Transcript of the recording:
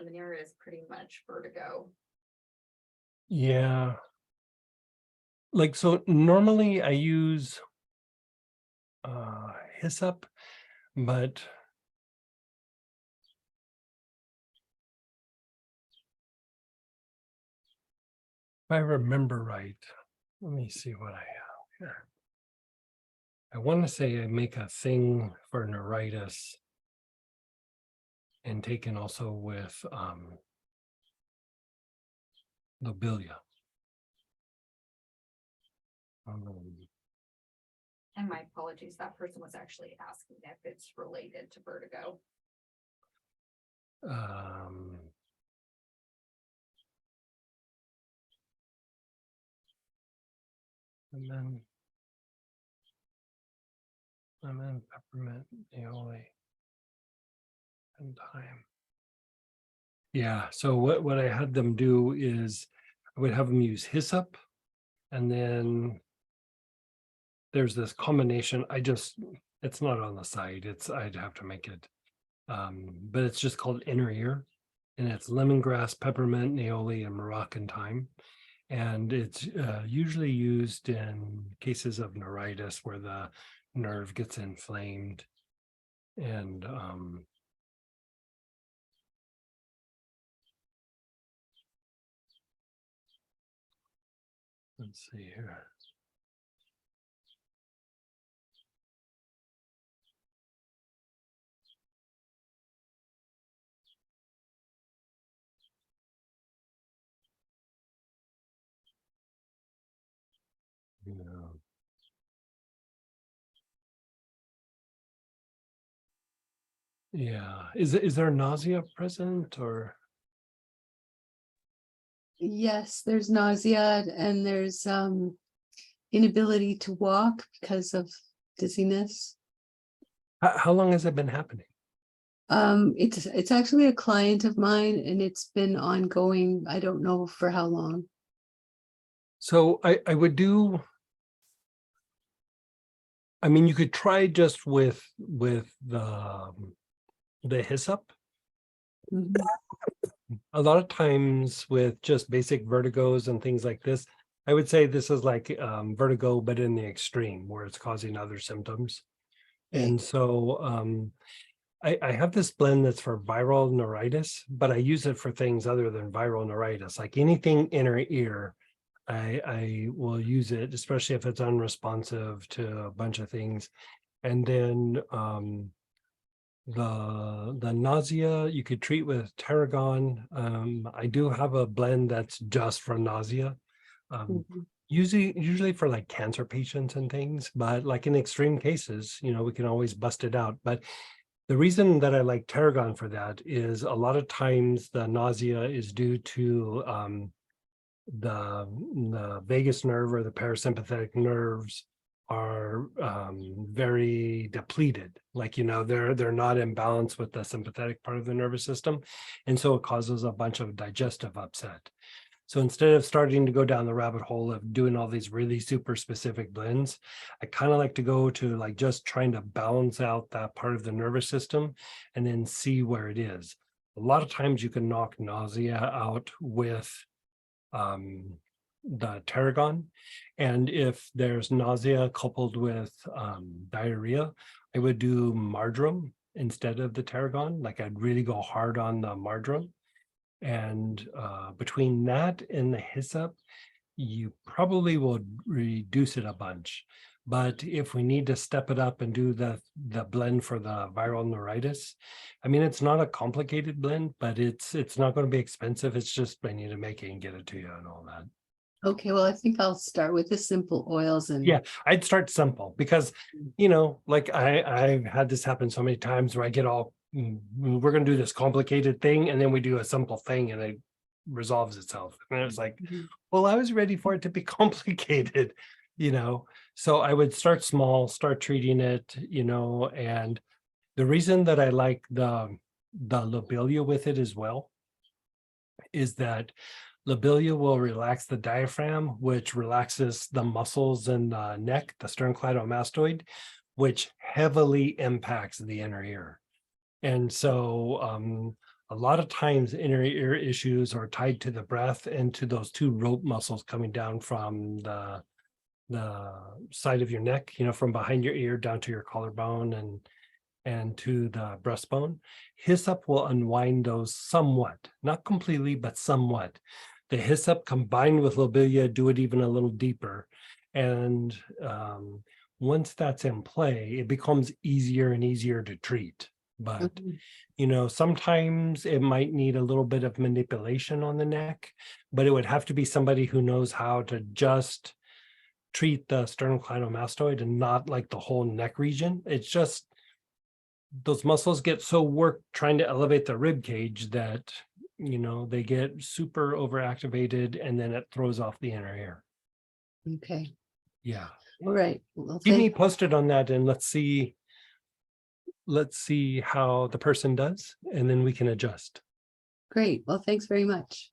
in the ear is pretty much vertigo. Yeah. Like, so normally I use hyssop, but if I remember right, let me see what I have here. I want to say I make a thing for neuritis and taken also with lobelia. And my apologies, that person was actually asking if it's related to vertigo. And then lemon, peppermint, aioli, and thyme. Yeah, so what I had them do is I would have them use hyssop, and then there's this combination. It's not on the site. I'd have to make it. But it's just called inner ear, and it's lemongrass, peppermint, aioli, and Moroccan thyme. And it's usually used in cases of neuritis where the nerve gets inflamed. And let's see here. Yeah. Is there nausea present or? Yes, there's nausea and there's inability to walk because of dizziness. How long has it been happening? It's actually a client of mine and it's been ongoing. I don't know for how long. So I would do. I mean, you could try just with the hyssop. Mhm. A lot of times with just basic vertigos and things like this, I would say this is like vertigo, but in the extreme where it's causing other symptoms. And so I have this blend that's for viral neuritis, but I use it for things other than viral neuritis, like anything inner ear. I will use it, especially if it's unresponsive to a bunch of things. And then the nausea you could treat with tarragon. I do have a blend that's just for nausea. Mhm. Usually for like cancer patients and things, but like in extreme cases, we can always bust it out. But the reason that I like tarragon for that is a lot of times the nausea is due to the vagus nerve or the parasympathetic nerves are very depleted. Like, they're not in balance with the sympathetic part of the nervous system. And so it causes a bunch of digestive upset. So instead of starting to go down the rabbit hole of doing all these really super specific blends, I kind of like to go to like just trying to balance out that part of the nervous system and then see where it is. A lot of times you can knock nausea out with the tarragon. And if there's nausea coupled with diarrhea, I would do marjoram instead of the tarragon. Like I'd really go hard on the marjoram. And between that and the hyssop, you probably will reduce it a bunch. But if we need to step it up and do the blend for the viral neuritis, I mean, it's not a complicated blend, but it's not going to be expensive. It's just I need to make it and get it to you and all that. Okay, well, I think I'll start with the simple oils and Yeah, I'd start simple because, like I've had this happen so many times where I get all, we're going to do this complicated thing and then we do a simple thing and it resolves itself. And it's like, well, I was ready for it to be complicated, So I would start small, start treating it, and the reason that I like the lobelia with it as well is that lobelia will relax the diaphragm, which relaxes the muscles in the neck, the sternocleidomastoid, which heavily impacts the inner ear. And so a lot of times inner ear issues are tied to the breath and to those two rope muscles coming down from the side of your neck, from behind your ear down to your collarbone and to the breastbone. Hyssop will unwind those somewhat, not completely, but somewhat. The hyssop combined with lobelia do it even a little deeper. And once that's in play, it becomes easier and easier to treat. But, sometimes it might need a little bit of manipulation on the neck, but it would have to be somebody who knows how to just treat the sternocleidomastoid and not like the whole neck region. It's just those muscles get so worked trying to elevate the rib cage that they get super overactivated, and then it throws off the inner ear. Okay. Yeah. All right. Well, Keep me posted on that, and let's see how the person does, and then we can adjust. great. Well, thanks very much.